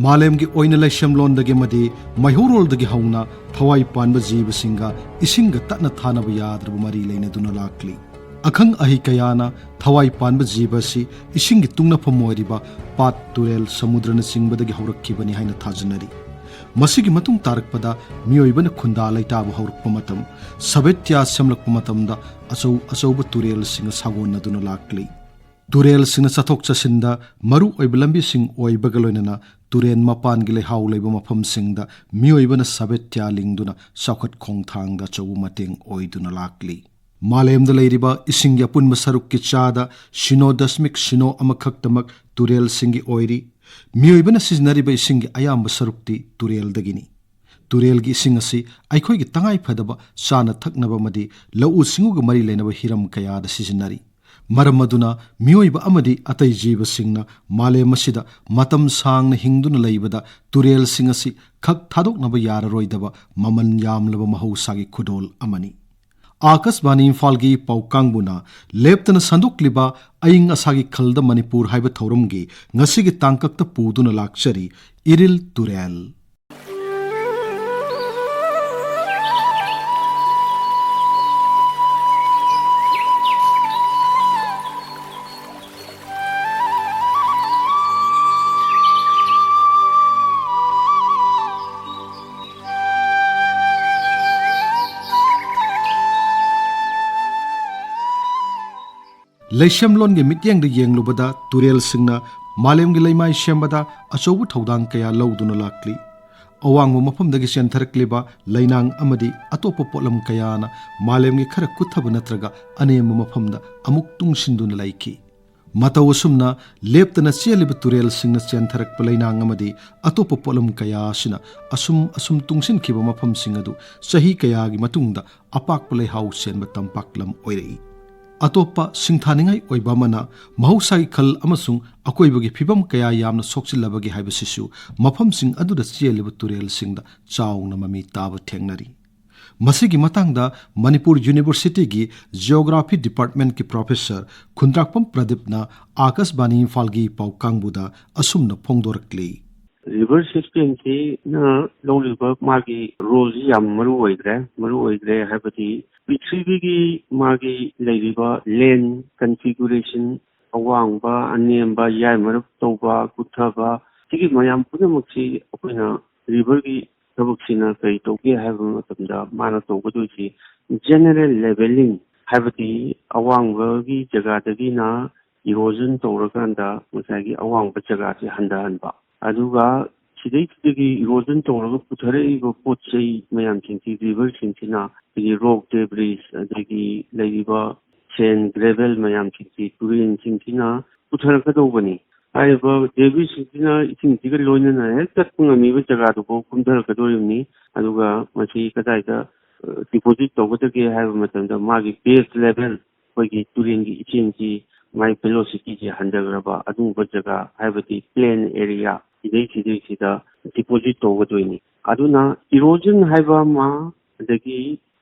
मालेम की ओइन लैशमलोन दगे मदे मैहोरोल दगे हौना थवाई पानब जीव सिंगा इसिंग तत्न थानब याद्रब मरी लेनदुना लाक्ली अखंग अहि कयाना थवाई पानब जीव सि इसिंग तुंगना फमोरिबा पाट तुरेल समुद्रन सिंगबदगे हौरक्खिबनि हाइना थाजनरी मसिगी मतुंग तारकपदा मियोइबन खुंदा लैताब हौरक्प मतम सबेत्या सेमलक्प मतमदा अचौ अचौब तुरेल सिंग सागोनदुना लाक्ली तुरेल सिंग चथोक चसिंदा मरु ओइब लंबी सिंग ओइबग लोइनना तुरेन मपान गिले हाउ लेब मफम सिंगदा मियोइबन सबेत्या लिंगदुना साखत खोंगथांगदा चौ मतेंग ओइदुना लाक्ली मालेम द लेरिबा इसिंग अपुनब सरुक की चादा शिनो दशमिक शिनो अमखक्तमक तुरेल सिंगी ओइरी मियोइबन सिजनरिबा इसिंग अयाम सरुक्ति तुरेल दगिनी तुरेल की इसिंग असि अखोइगी तंगाई फदबा चाना थकनबा मदि लउ सिंगुग मरी लेनबा हिरम कयादा सिजनरी मरम मदुना मियोइबा अमदि अतै जीव सिंगना मालेम मसिदा मतम सांगना हिंगदुना लैबदा तुरेल सिंग असि खक थादोकनबा याररोइदबा ममन यामलबा महौसागी खुदोल अमनी आकाशवाणी इम्फाल की पाउकांगबुना लेप्तना संदोक्लिबा अयिंग असागी खल्दा मणिपुर हाइबा थौरमगी ngasiगी तांकक्ता पुदुना लाक्चरी इरिल तुरेल लैशमलोन के मित्यंग द येंगलुबदा तुरेल सिंगना मालेम के लैमाई शेमबदा अचौबु थौदांग कया लौदुना लाक्ली अवांग मफमदगी सेंथरक्लिबा लैनांग अमदि अतोप पोलम कयाना मालेम के खर कुथब नत्रगा अनेम मफमदा अमुक तुंगसिंदुना लाइकी मतौ असुमना लेप्तना चेलिब तुरेल सिंगना सेंथरक लैनांग अमदि अतोप पोलम कयासिना असुम तुंगसिनखिबा मफम सिंगदु सही कयागी मतुंगदा अपाक लैहाउ सेनबा तंपाकलम ओइरई अतोपा सिंथानिंगाई ओइबामना महौसाई खल अमसुंग अकोइबगी फिबम कया यामना सोक्सिलबगी हाइबसिसु मफमसिंग अदुदा चेलिब तुरेल सिंगदा चाउना ममी ताब थेंगनरी मसिगी मतंगदा मणिपुर यूनिवर्सिटी की जियोग्राफी डिपार्टमेंट की प्रोफेसर खुंद्राकपम प्रदीपना आकाशवाणी इम्फाल की पाउकांगबुदा असुमना फोंदोरक्ली रिवर सिस्टम की न लौलिबा मागी रोल याम मरु ओइग्रे हाइबती पृथ्वी की मागी लेरिबा लैंड कॉन्फ़िगरेशन अवांगबा अनेमबा याय मरब तौबा कुथबा सिगी मयाम पुनमक्सी अखोइना रिवर की थबक्सिना कई तौगे हाइबा मतमदा माना तौगदुसी जनरल लेवलिंग हाइबती अवांगबा की जगह ना इरोजन तौरकांदा मसागी अवांगबा जगह से हंदाहनबा अदुगा सिदैतिगी इरोजन तौरगा पुथरेइबा पोचै मयाम सिंथि रिवर सिंथिना तिगी रॉक डेब्रिस अदगी लेरिबा सैंड ग्रेवल मयाम सिंथि तुरेन सिंथिना पुथरकदौबनी हाइबा डेब्रिस सिंथिना इसिंथिगा लोइनना हेक तत्पुंगमीबा जगहदुबो कुमधरकदोरिमनी अदुगा मसी कदाइदा डिपोजिट तौगदगे हाइबा मतमदा मागी बेस लेवल होगी तुरेन की इचेंजी माई वेलोसिटी जे हंदग्रबा अदुबा जगह हाइबती प्लेन एरिया इदैसिदा डिपोजिट तौगदोइनी अदुना इरोजन हाइबा मा अदगी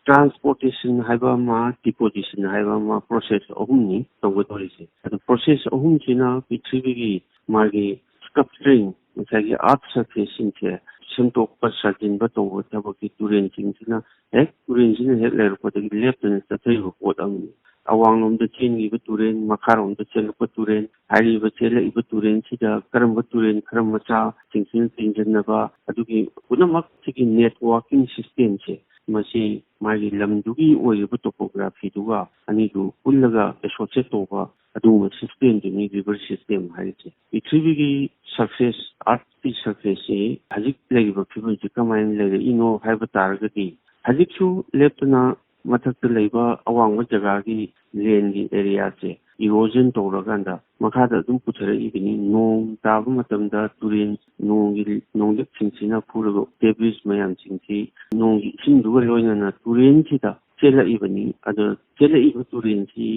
ट्रांसपोर्टेशन हाइबा मा डिपोजिशन हाइबा मा प्रोसेस अहुमनी तौगदोरिसे अदु प्रोसेस अहुमसिना पृथ्वी की मागी स्कल्पचरिंग मसागी अर्थ सरफेस सिंथे सेंटोकपा साजिनबा तौबा थबकी तुरेन सिंथिना हेक तुरेन सिंह हेक लेरपदगी लेफ्टन चथैबा पोट अमनी अवांगलोमदा चेनगिबा तुरेन मखारोमदा चेलपा तुरेन हाइरिबा चेलइबा तुरेन सिदा करमबा तुरेन खरम मचा सिंसिन तिंजनबा अदुगी पुनमक सिगी नेटवर्किंग सिस्टम से मसी मागी लमदुगी ओइबा टोपोग्राफी दुगा अनिदु पुल्लगा एसोसिएट तौबा अदुमा सिस्टम दुनी रिवर सिस्टम हाइसे पृथ्वी की सरफेस अर्थ की सरफेस से हजिक लेगिबा फिबम से कमाइन लेगे इनो हाइबा तारगदी हजिकसु लेप्तना मथक्ता लेबा अवांगबा जगह की लैंड की एरिया से इरोजन तौरकांदा मखादा अदुम पुथरइबिनी नोंग ताबा मतमदा तुरेन नोंगलिक सिंसिना फुरगो डेब्रिस मयाम सिंथि नोंगी इसिंदुगा लोइनना तुरेन सिदा चेलइबनी अदो चेलइबा तुरेन सि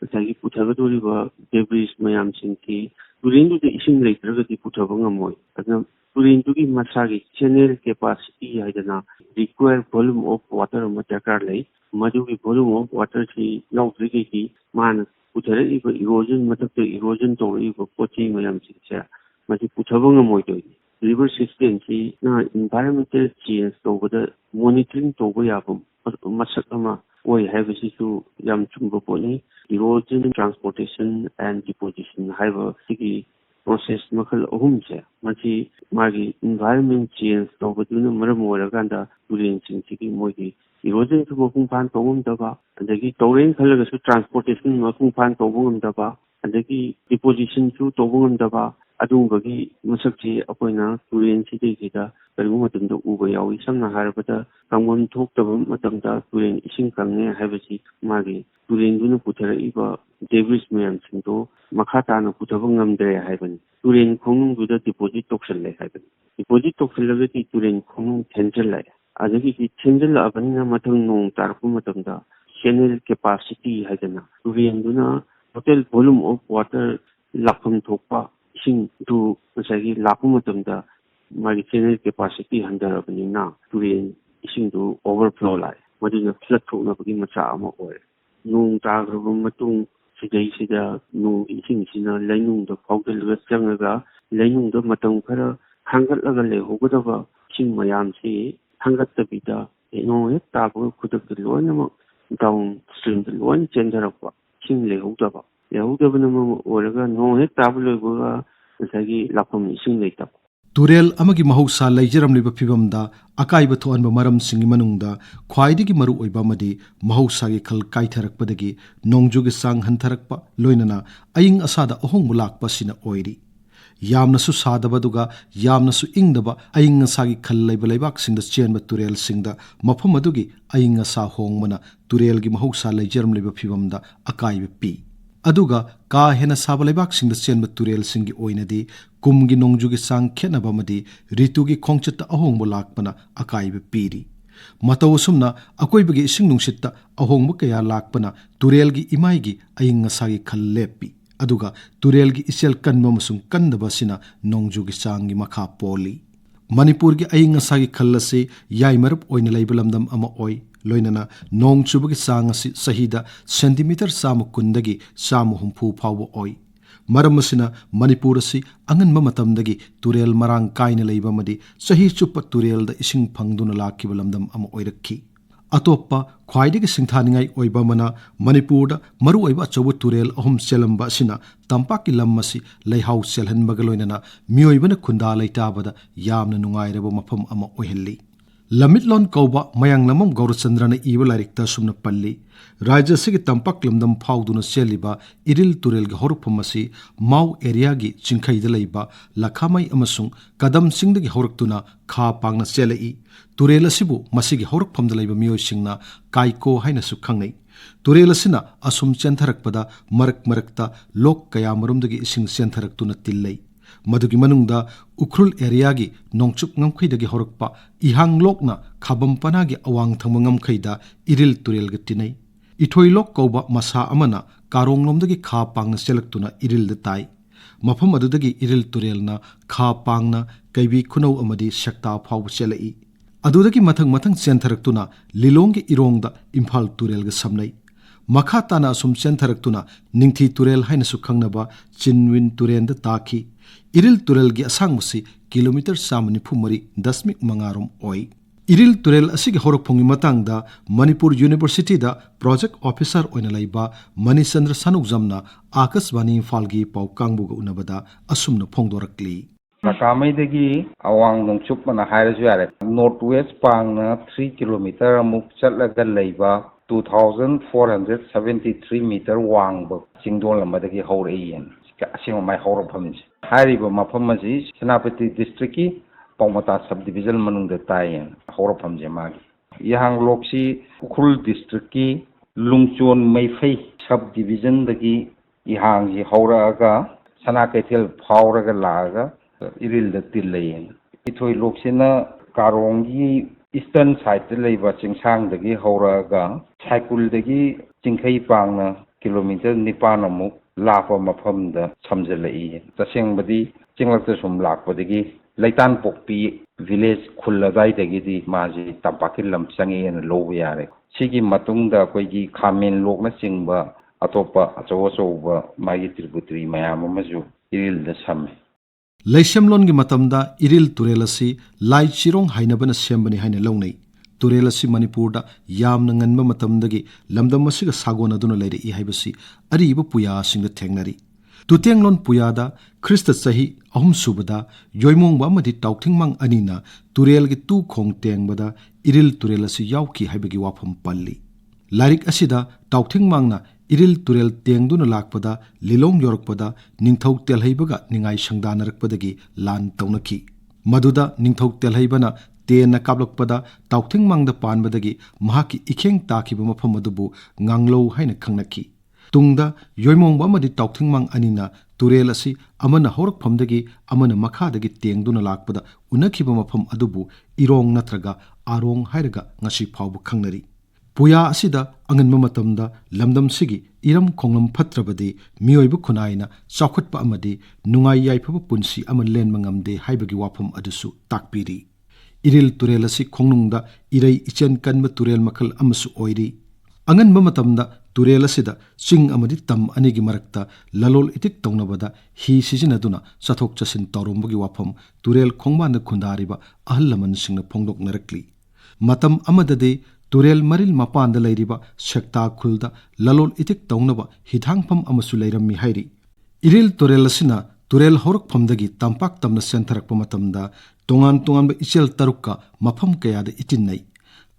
मसागी पुथगदोरिबा डेब्रिस मयाम सिंथि तुरेनदुदा इसिंग लेत्रगदि पुथबा ngमोय अदना तुरेनदुगी मसागी चैनल कैपेसिटी हाइदना रिक्वायर वॉल्यूम ऑफ वाटर अमा दरकार लई मधुगी वॉल्यूम ऑफ वाटर से लौद्रिगी मान पुथरइबा इरोजन मतलब erosion तौरइबा पोचै मयाम सिंसे Masih पुथबा ngमोय river system si na environmental change tawbada monitoring tawba yaba masak ama oi haibasisu yam chumba poni erosion transportation and deposition haiba sigi process makal ahum se machi magi environment change tawbaduna maram oiraganda turen singsi mogi erosion su mapung phan tawum daba adagi tawren khalaga su transportation mapung phan tawum daba adagi deposition su tawum daba adungagi masakji akoina turen sidegida karibu matamda uba yawi samna harabada kangwam thokdaba matamda turen ising kangne haibasi magi turen duna puthara iba debris mayam singdo makha tana puthaba ngamdre haibani turen khonung duda deposit toksalle haibani deposit toksalagati turen khonung thenjalla adagi ki thenjalla abanina mathang nong tarpu matamda channel capacity haidana turen duna total volume of water lakham thokpa ising du masagi lapu matamda magi channel capacity handarabani turen ising du overflow lai maduna flood thokna bagi macha ama oi nong tagraba matung sidai sida nong ising sina lainung da faudalga changaga lainung da matam khara hangatlaga lehogadaba ising mayam si hangattabida nong hek tabaga khudak loinama down stream loin chendarapwa ising lehodaba lehodabana oraga nong hek tabaloibaga masagi lapham ising leitap turel amagi mahausa laijaramliba phibamda akaiba thoanba maram singi manungda khwaidigi maru oiba madi mahausa gi khal kaitharakpadagi nongjugi sang hantharakpa loinana aying asada ahong mulakpa sina oiri yamna su sadabaduga yamna su ingdaba aying asagi khal laiba laibak singda chenba turel singda mafam adugi aying asa hongmana turel gi mahausa laijaramliba phibamda akaiba pi aduga ka hena saba laibak singda chenba turel singi oinadi kumgi nongjugi sang khenaba madi ritugi khongchata ahongbo lakpana akaiba piri mataw sumna akoibagi ising nungsitta ahongbo kaya lakpana turelgi imaigi aying asagi khal lepi aduga turelgi isel kanba masung kandaba sina nongjugi sangi makha poli Manipur gi aying asagi khal ase yaimarup oina laibalamdam ama oi loinana nong chubagi sang asi sahida centimeter samu kundagi samu humpu phawo oi maram Manipur asi anganba matamdagi turel marang kaina leiba madi sahi chupa turel da ising phangduna lakhiba lamdam ama oirakhi atoppa khwaidigi singthaningai oiba mana Manipur da maru oiba chobu turel ahum selamba sina tampaki lammasi leihau selhanbaga loinana mioibana khunda leitabada yamna nungairaba mafam ama oihelli Lamitlon kauba mayang lamam Gaurachandrana iba larikta sumna palli Raja sigi tampak lamdam fauduna seliba IRIL TUREL gi horupamasi mau area gi chingkhaida leiba lakhamai amasung kadam singdagi horuktuna kha pangna selai turel asibu masigi horukphamda leiba miyoi singna kaiko haina su khangnei turel asina asum chentharakpada marakta lok kaya marumdagi ising chenthaраktuna tillei Madugi manungda ukrul area gi nongchuk ngamkhaidagi horukpa ihang lokna khabam panagi awang thangma ngamkhaida IRIL TUREL ga tinai ithoi lok kauba masa amana karong lomdagi kha pangna selektuna IRIL da tai mafam adudagi IRIL TUREL na kha pangna kaibi khunau amadi shakta phau selai adudagi mathang chenthaраktuna lilonggi irongda Imphal TUREL ga samnai makha tana asum chenthaраktuna ningthi TUREL haina su khangnaba chinwin turen da takhi IRIL TUREL gi asangmusi kilometer samani phumari dasmik mangarom oi IRIL TUREL asigi horokphongi matangda Manipur University da project officer oina laiba Manichandra Sanukjamna Akashvani Imphal gi pau kangbuga unabada asumna phongdorakli Nakamai awang nongchup mana hairasu yare north west pangna 3 kilometer amuk chatlaga leiba 2473 meter wangba chingdol lamadagi haureiyen asing mai hauraphamsi hairiba maphamasi Senapati district ki Paumata subdivision manungda tayen hauraphamje magi yahang loksi ukhul district ki lungchon maifei subdivision dagi yahang ji hauraga Sanakaithel phauraga laga IRIL da tillayen ithoi loksina karongi eastern side da leiba chingsang dagi hauraga Saikul dagi chingkhai pangna kilometer 9 amuk lapa mafamda samjalai tasengbadi chinglakta sum lakpadagi laitan pokpi village khuladai dagi di maji tampakil lam changi en lobu yare sigi matungda koigi khamen lokna chingba atopa achawa chawba magi tributary mayam amaju IRIL da samme Laisemlon gi matamda IRIL TUREL asi lai chirong hainabana sembani haina launai. TUREL asi Manipur da yamna nganba matamdagi lamdam asiga sagona duna leire I haibasi ariba puya singda thengnari. Tutenglon puyada Christa sahi ahum subada yoimong wa madi tauthingmang anina TUREL gi tu khong tengbada IRIL TUREL asi yauki haibagi wafam palli. Larik asida tauthingmangna IRIL TUREL tengduna lakpada lilong yorokpada ningthau telhaibaga ningai sangdanarakpadagi lan taunaki. Maduda ningthau telhaibana tena kablokpada tauthingmangda panbadagi mahaki ikheng takiba mafam adubu nganglo haina khangnaki. Tungda yoimong amadi tauthingmang anina TUREL asi amana horakphamdagi amana makhadagi tengduna lakpada unakhiba mafam adubu irong natraga arong hairaga ngasi phawbu khangnari. Puya asida anganma matamda lamdam sigi iram khonglam phatrabadi mioibu khunaina chawkhatpa amadi nungai yaifaba punsi ama lenma ngamde haibagi wafam adusu takpiri. IRIL TUREL asi khongnungda irai ichen kanba TUREL makhal amasu oiri. Anganma matamda TUREL asida ching amadi tam anigi marakta lalol itik taunabada hi sijinaduna chathok chasin tawrombagi wafam TUREL khongmanda khundariba ahal laman singna phongdok narakli. Matam amadade TUREL maril mapanda lairiba Shakta Khulda lalol itik taunaba hithangpham amasu lairammi hairi. IRIL TUREL asina TUREL horakphamdagi tampak tamna sentharakpa matamda tongan tonganba ichel tarukka mafam kayada itinnai.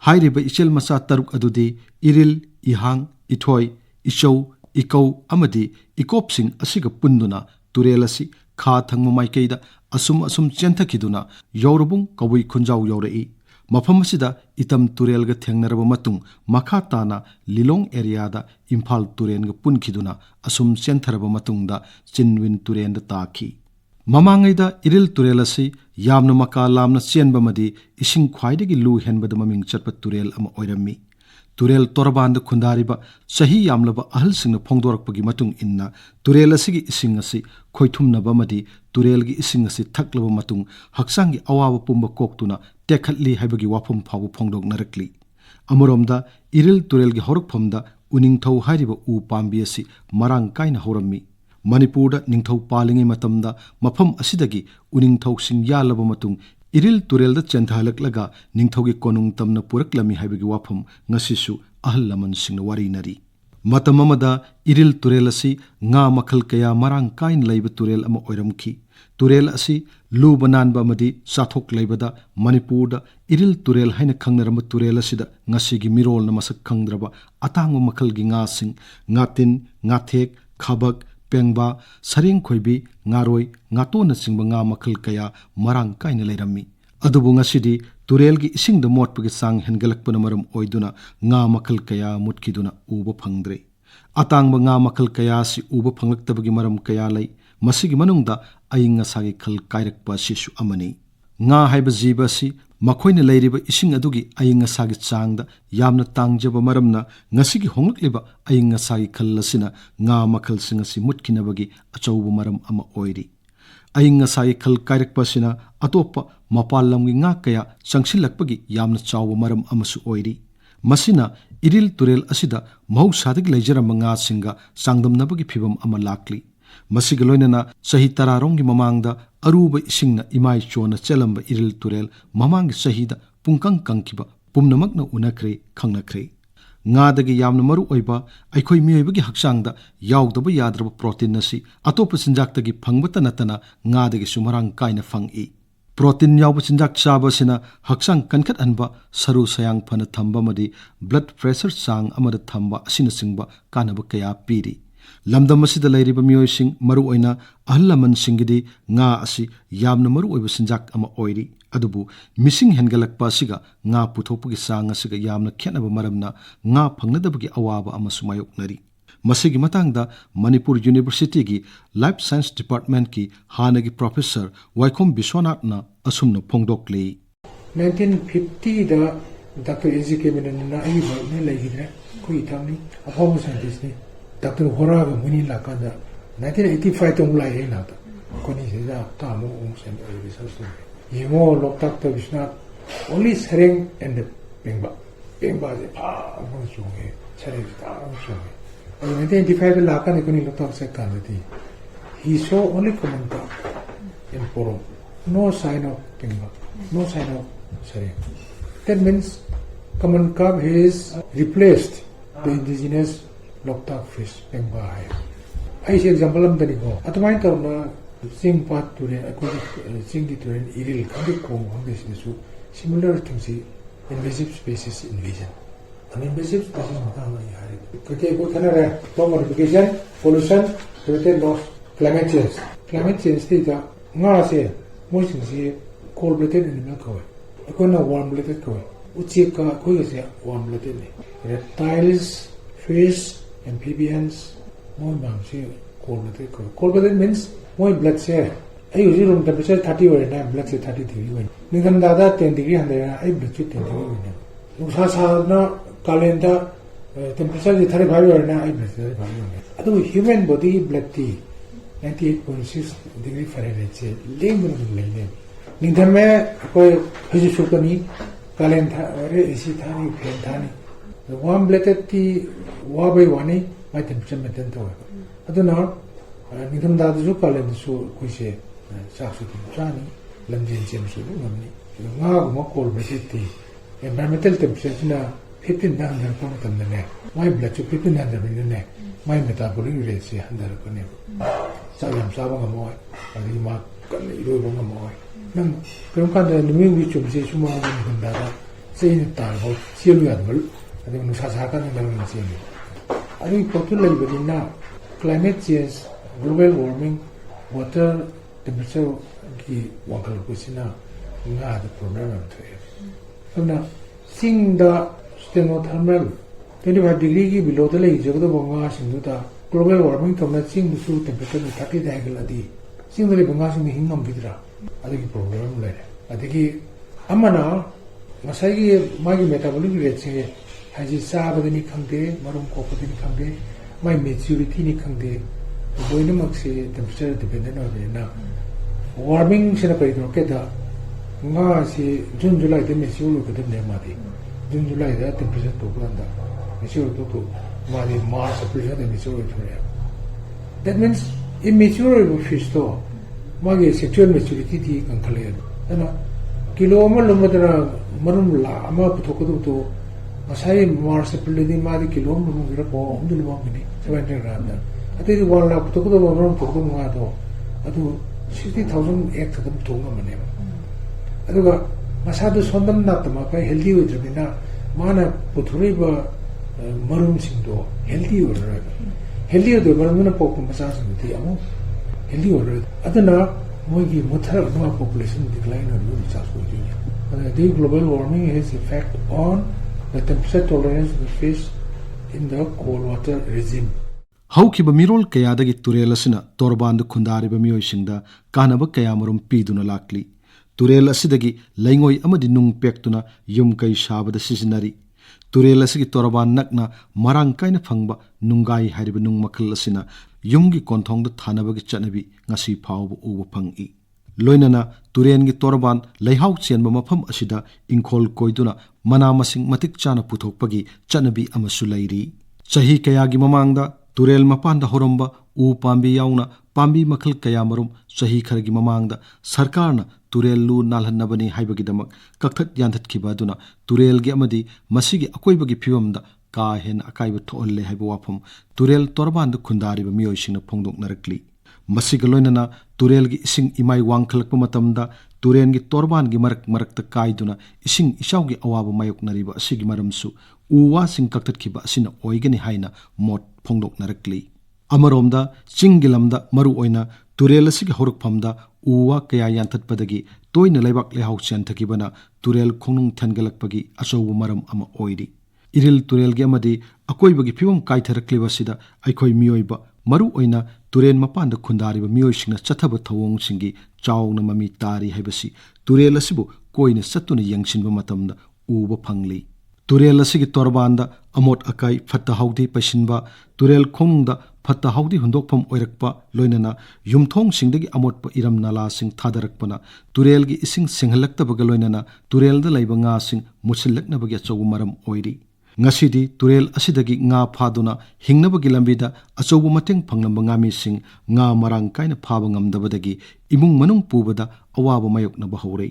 Hairiba ichel masa taruk adudi IRIL, IHANG, ITHOI, ICHOU, IKOU amadi ikopsing asiga punduna TUREL asi kha thangma maikaida asum chenthakiduna yorubung kawui khunjau yorai. Mafam asida itam TUREL ga thengnaraba matung makha tana lilong area da Imphal turen ga punkhiduna asum chentharaba matungda Chinwin turen da taki. Mamangaida IRIL TUREL asi yamna maka lamna chenba madi ising khwaidagi lu henbada maming chatpa TUREL ama oirammi. TUREL torabanda khundariba sahi yamlaba ahal singna phongdorakpagi matung inna TUREL asigi ising asi khoithumnaba madi TUREL gi ising asi thaklaba matung haksangi awaba pumba koktuna tekhatli haibagi wafam phawu phongdok narakli. Amoromda IRIL TUREL gi horakphamda uningthau hairiba u pambi asi marang kaina horammi. Manipurda ningthau palingi matamda mafam asidagi uningthau sing yalaba matung IRIL TUREL da chenthalak ningthaugi konung tamna puraklami haibagi wafam ngasisu ahal laman singna warinari. Matam amada IRIL TUREL asi nga makhal kaya marang kain laiba TUREL ama oiramki. TUREL asi luba nanba amadi sathok laibada Manipurda IRIL TUREL haina khangnaramba TUREL asida ngasigi mirol na masak khangdraba atangwa makhalgi nga sing ngatin, ngathek, khabak, pengba, saring khoibi, ngaroi, ngatona singba nga makhal kaya marang kaina lairammi. Adubu ngasidi TUREL gi isingda motpagi sang hengalakpana maram oiduna nga makhal kaya mutkiduna uba phangdre. Atangba nga makhal kaya si uba phanglaktabagi maram kaya lai masigi manungda Aying-Ashagi Khal kairakpa sisu amani. Nga haiba jiba si makhoina lairiba ising adugi Aying-Ashagi changda yamna tangjaba maramna ngasigi Honglakliba Aying-Ashagi Khal asina nga makhal singasi mutkinabagi achauba maram ama oiri. Aying-Ashagi Khal kairakpa sina atopa mapal lamgi nga kaya changsilakpagi yamna chawba maram amasu oiri. Masina IRIL TUREL asida mahausadag laijaramba nga singa sangdamnabagi phibam ama lakli. Masiga loinana sahi tararongi mamangda aruba isingna imai chona chelamba IRIL TUREL mamangi sahida pungkang kangkiba pumnamakna unakhre khangnakre. Ngadagi yamna maru oiba aikhoi mioibagi haksangda yaugdaba yadraba protein asi atopa sinjaktagi phangbata natana ngadagi sumarang kaina phangi. Protein yauba sinjak chaba sina haksang kankhat anba saru sayang phana thamba madi blood pressure sang amada thamba asina singba kanaba kaya piri. Lamdam asida lairiba mioising maru oina ahal laman singidi nga asi yamna maru oiba sinjak ama oiri. Adubu missing hengalakpa asiga nga puthokpagi sang asiga yamna khenaba maramna nga phangnadabagi awaba ama sumayoknari. Masigi matangda Manipur University gi Life Science Department ki hanagi Professor Waikhom Biswanathna asumna phongdokle. 1950 da Dr. A.J. Kemenana aiba ne laigidre koi thamni ahom scientist ni Dr. Hora ga muni lakada 1985 tong lai ai lata koni se da tamo sen research yemo loktak ta bisna only sereng and pengba de pa mo songe sereng ta songe 1985 laka ne koni loktak se kanati he saw only common in Poro. No sign of Pingba, no sign of Sari. That means common carp has replaced the indigenous Loktak fish, Pingba. I see example of the Nico. At my time, sing part to the sing the terrain, IRIL Kong, similar things, invasive species invasion. An invasive species, modification, pollution, habitat loss, climate change. Climate change is the cold-blooded animal. Warm-blooded. Warm-blooded. Reptiles, fish, amphibians, cold-blooded. Cold-blooded means more blood share. I usually room temperature 30 or 9, blood share 33. Ningam dada 10 degree and I blood share 10 degree. Luxasa calendar temperature 35 or 9, I blood share 35. Human body blood tea 98.6 degree Fahrenheit. Ling Ningame, Hizukani, Calendar, Isitani, Pentani. The warm blooded tea, Wabi Wani, my temperature maintained. I don't know. Ningam Dadu calendar so Kushe, Saxu Chani, London James, Ngangom cold blooded tea. Environmental temperature 1500 from the neck. My blood to 1500 in the neck. My metabolic rate is 100. Sayam Sabangamoy, Alima, Irobangamoy. Nang, Kramkanda, the new which of Sesuma and Dada, saying it time about Silvia, I think Sasaka and Gavin. I think particularly within now, climate change, global warming, water temperature, water kusina, not the problem of it. So now, seeing the stenothermal 25 degree below the lake, Jogda Sinduta, global warming from that seeing the food temperature 30 diagonally. Seeing the Bangas in the Hingam Vidra, I think program later. I think Amana, Masai, my metabolic rate, has it Sabadini Kande, Marum Kopatini Kande, my maturity Kande, the Boinamoxi temperature dependent on it now. Warming Senapai Roketa, Ngasi, June July, the Messiah could have named Madi. June July, that temperature to Blanda. Mars that means immature fish to sexual maturity can clear. Kiloma Lumadra Marum Lama Putokutu Masai Mars Pelidi Madi Kilom Lumirapo, Lumini, 70 Randa. I think 1 lakh Putokutu Marum Tokumado, I do 60,000 acres of them to Manem. I do Masado Sondam Natama, healthy with Rabina, Mana Putriba. Marum Sindo, healthy or healthy the Maramuna Population with the Amo, healthy or Adana, Mogi Mutter, no population decline or lose South Virginia. The global warming has effect on the temperature tolerance of the fish in the cold water regime. Haukiba Mirol Kayadagi Turelasina, Torban the Kundariba Mioishinda, Kanaba Kayamarum Piduna Lakli. Turela Sidagi, Langoi Amadinung Pectuna, Yumkai Shaba the Seasonary. Turelasigi Toraban Nakna, Marangkaina Fangba, Nungai Haribanung Makalasina, Yumgi Kontong the Tanabagi Chanabi, Nasi Pau over Pangi. Loinana, Turengi Toraban, Layhauchi and Mamapam Ashida, Inkol Koiduna, Manamasing Matik Chana Putopagi, Chanabi Amasulairi. Chahi Kayagi Mamanga, Turel Mapanda Horomba, U Pambi Yauna, Pambi Makal Kayamarum, Chahi Karagi Mamanga, Sarkarna, Turel Lu Nalhanabani Haibagidamak, Kakat Yantat Kibaduna, Turel Gamadi, Masigi Akoibagi Piumda, Kahen Akaiba Tole Haibawapum, Turel Torban the Kundari Mioshing of Pongdok Narakli. Masigaloinana, Turelgi Ising Imai Wankalakpumatamda, Turengi Torbangi Marak the Kaiduna, Ising Ishaugi Awaba Mayok Nariba, Sigimaramsu, Uwa Sing Kakat Kiba Sina Oigani Haina, Mot Pongdok Narakli. Amaromda, Chingilamda, Maru Oina, Turelasig Horukpamda, Uwa Kaya Yantat Padagi, Toina Lebak Lehau Chantakibana, Turel Konung Tangalakpagi, Aso Maram Ama Oidi. IRIL TUREL Gamadi, Akoibagi Pivum Kaitarakliva Aikoi Mioiba, Maru Oina, Turen Mapanda Kundari, Mioshina, Chataba Tawong Singi, Chow Namami Tari Hebasi, Turela Sibu, Koina Satuni Yangshin Matamda, Uba Pangli. Turela Sigi Torbanda, Amot Akai, Fatahauti Pashinba, Turel Konda, Fatahauti Hundokpam Oirakpa, Loinana, Yumtong Singdagi Amotpa Iram Nala Sing Tadarakpana, Turelgi Ising Singalakta Bagaloinana, Turel the Laibanga Sing, Musilakna Bagatso Maram Oidi. Ngasidi turel asidagi nga phaduna hingnabagi lambida achoubu mateng phanglamba ngamising nga marang kaina phaba ngamdabadagi imung manung pubada awaba mayoknaba hore.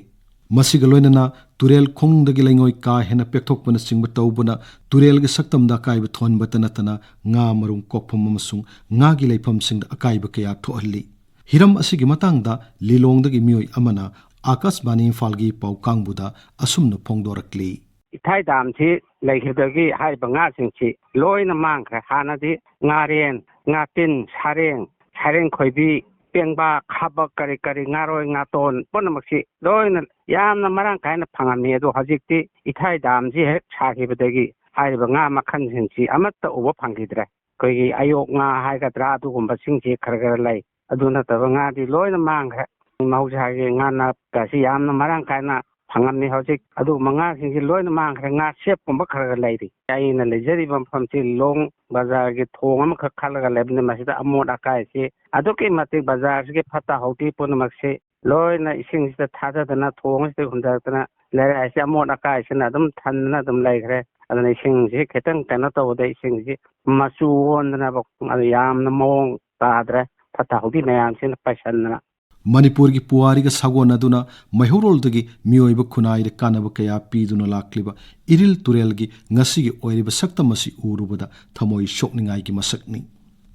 Masiga loinana turel khongdagi laingoi ka hena pekthokpana singba tawbuna turel ge saktamda kaiba thonbata natana nga marung kokpham amasung nga gi leifam singda akaiba kaya thohalli. Hiram asigi matangda lilongdagi mioi amana Akashbani Imphal-gi pau kangbuda asumna phongdorakli. Ithai damchi leihidagi hai banga singchi loina mangkha hanadi ngaren ngatin sareng khoibi pengba khaba kari ngaroi ngaton ponamaksi loina yamna marang kaina phangami adu hajikti ithai damji hek chagibadagi hai banga makhan singchi amatta ubo phangidre koigi ayok nga hai gadra adu gumba singchi khar lai aduna tabanga di loina mangkha mahusagi ngana kasi yamna marang kaina Hangamni hojik adu manga singsi loina mangkha nga sep kumba kharaga lairi aina lejari bamfamsi long bazar ge thongam khalaga lebne masida amod akai se aduki mati bazar ge phata hauti punamakse loina isingsta thajadana thongste hundadana lera ase amod akai se na dum thanna dum laikre adana isingsi khetang kana tawda isingsi masu wondana bak yamna mong tadre phata hauti mayam sin paisanna Manipur gi puariga sagonaduna maihorol-dagi mioiba khunai de kanaba kaya piduna lakliba IRIL TUREL gi ngasigi oiriba saktamasi urubada thamoi shokningai gi masakni.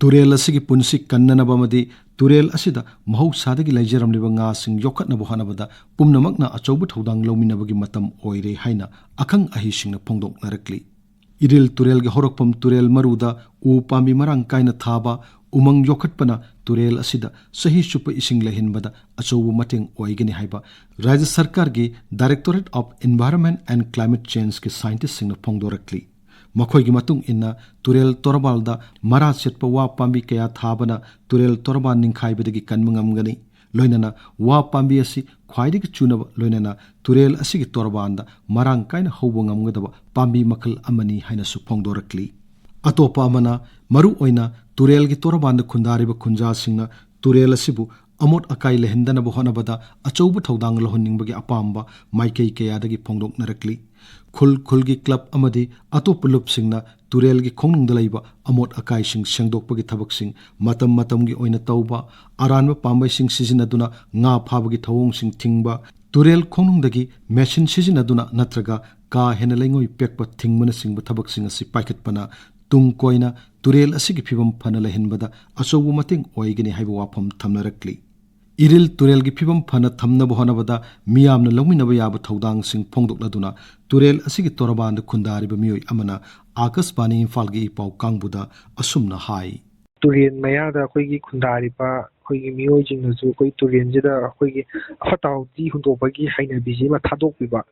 Turel asigi punsi kannanaba amadi turel asida mahausadagi laijaramliba nga sing yokhatnaba hanabada pumnamakna achouba thodang lawminabagi matam oire haina akhang ahisingna phongdoknarakli. IRIL TUREL gi horokpam turel maruda u pambi marang kaina thaba umang yokhatpana turel asida sahi chupa ising lahinbada achoubu mateng oigani haiba Rajya Sarkar gi Directorate of Environment and Climate Change ki scientist singna phongdorakli. Makhoi gi matung inna turel torbalda mara setpa wa pambi kaya thabana turel torba ningkhaibadagi kanmangamgani loinana wa pambi asi khwaidagi chunaba loinana turel asigi torbanda marang kaina hauba ngamgadaba pambi makhal amani haina su phongdorakli. Atopa amana maru oina turel gi torabanda khundariba khunja singna turel asibu amot akai lehendana bo honabada achoubu thodang lohonningbagi apamba maikei kayadagi phongdoknarakli. Khul gi club amadi atop lup singna turel gi khongnungda laiba amot akai sing sengdokpagi thabak sing matam gi oina tauba aranba pambai sing sizinaduna nga phabagi thawong sing thingba turel khongnungdagi machine sizinaduna natraga ka henalaingoi pekpa thingmana singba thabak sing asi paikhatpana tung koina turel asigi phibam phana lahinbada achoubu mateng oigani haiba wafam thamnarakli. IRIL TUREL gi phibam phana thamnaba honabada miyamna lawminaba yaba thodang sing phongdokladuna turel asigi torabanda khundariba mioi amana Akashbani Imphal gi pau kangbuda asumna hai. Turen mayada koigi khundariba koigi mioi jingnasu koi turen jida koigi afatauti hundopagi haina biji ma thadokbiba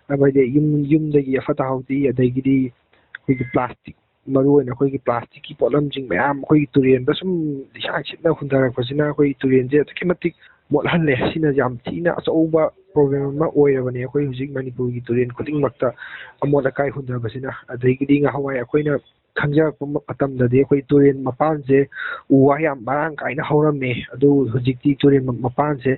abade yumdagi afatauti adagidi koigi plastic maruin akoigi plastic ki polam jing mayam koigi turen da sum lisa chitna hundarakpasina koigi turen je atkimatik molhanle sina jam thina achouba problem ma oirabani akoi hujik Manipur gi turen khuding makta amol akai hundabasina adagidi nga hawai akoina khangjarakpa matamdadi akoi turen mapanse uwa yam barang kaina hawramme adu hujikti turen mapanse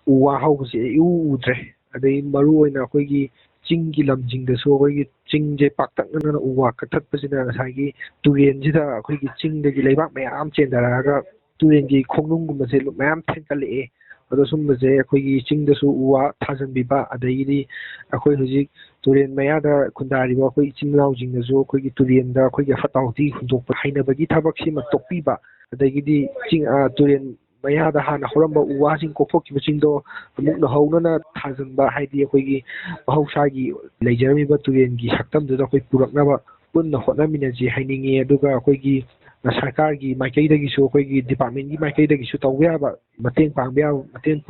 uwa hawbase udre adai maru oina akoigi Chingi lamjingdasu akoigi chingje paktaknana uwa kathatpasina ngasagi turenjida akoigi chingdagi leibak mayam chendaraga turengi khongnunggumase mayam thenkalee ado sumbase akoigi chingdasu uwa thajanbiba adagidi akoi hujik turen mayada khundariba akoi chinglaw jingdasu akoigi turenda akoigi fatauti hundokpa hainabagi thabaksi matokpiba adagidi ching turen mayada hana horamba uwasing kokthokkiba chingdo amukna haunana thajanba haidi akoigi mahausagi leijaramiba turengi haktamduda akoi puraknaba punna hotnaminaji hainingi aduga akoigi sarkargi maikaidagisu akoigi department gi maikaidagisu tawyaba mateng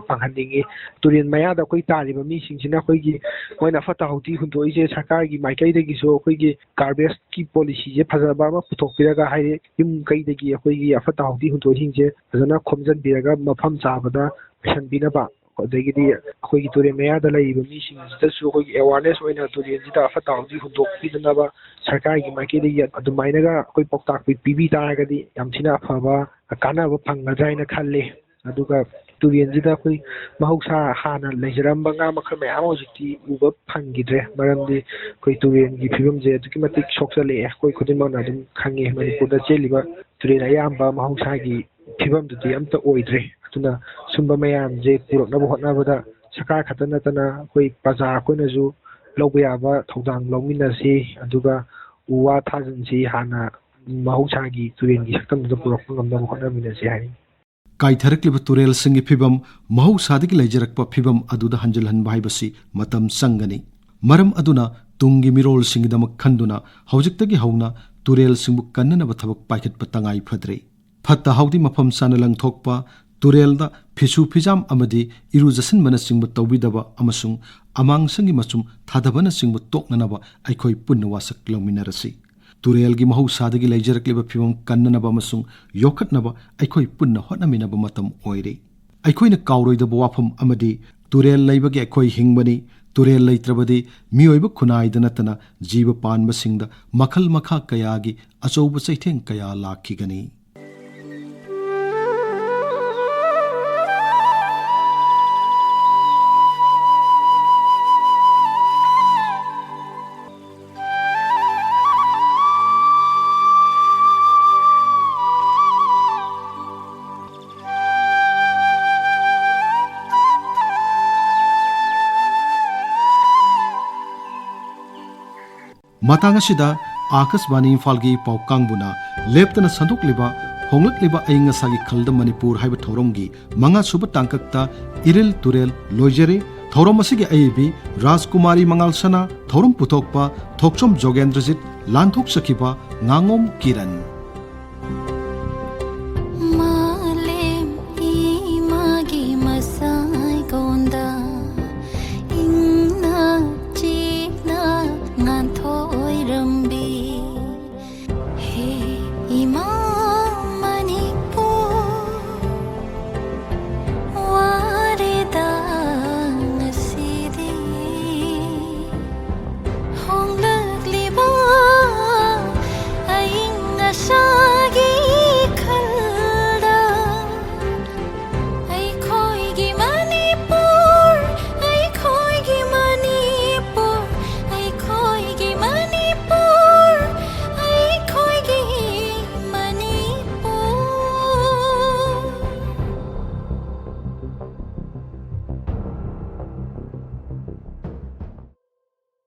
panghanningi turen mayada akoi tariba misingsina akoigi moina fata hauti hundoise sarkargi maikaidagisu akoigi garbage ki policy je phajaba ma puthokpiraga haire yum kaidagi akoigi afata hauti hundoisingje fajana khomjanbiraga mafam chabada sanbinaba adagidi akoigi turen mayada laiba misingsidasu akoigi awareness oina turenjida afata hauti hundokpidnaba sarkargi maikaidagi adumainaga akoi poktak pibi taragadi yamthina afaba kanaba phangadraina khalle aduga turenjida khoi mahausa hana leijaramba nga makhal mayam hojikti uba phangidre maramdi khoi turen gi phibam je tuki matik soksale khoi khudima na dum khange manipur da cheliba turen ayamba mahausa gi phibam dudi amta oidre tuna sumba mayam je purok na hotna bada saka khatana tana khoi praja koina ju lobya ba thodang longmina si aduga uwa thajin si hana mahausa gi turen gi saktam da purok ngamda hotna mina si hai kaitharakliba turel singi phibam mahausadagi leijarakpa phibam aduda hanjalhanba haibasi matam sangani maram aduna tungi mirol singidamak khanduna haujiktagi hauna turel singbu kannanaba thabak paikhatpa tangai phadre phatta haudi mafam sana langthokpa turelda phisu phijam amadi irujasan mana singbu tawbidaba amasung amangsangi machum thadabana singbu toknanaba aikhoi punna wasak lawminarasi turelgi mahausadagi leijarakliba phibam kannanaba amasung yokhatnaba aikhoi punna hotnaminaba matam oire aikoina kauroidaba wafam amadi turel leibagi aikoi hingbani turel leitrabadi mioiba khunai danatana jiba panba singda makhal makha kayagi achouba chaitheng kaya lakhigani matang asida Akashvani Imphal-gi paukang-buna leptana sandokliba Honglakliba Aying-Ashagi Khalda Manipur haiba thorongi manga suba tangkakta IRIL TUREL loijare thorom asigi aibi Rajkumari Mangalsana thorom puthokpa Thokchom Jogendrajit lanthok sakiba Ngangom Kiran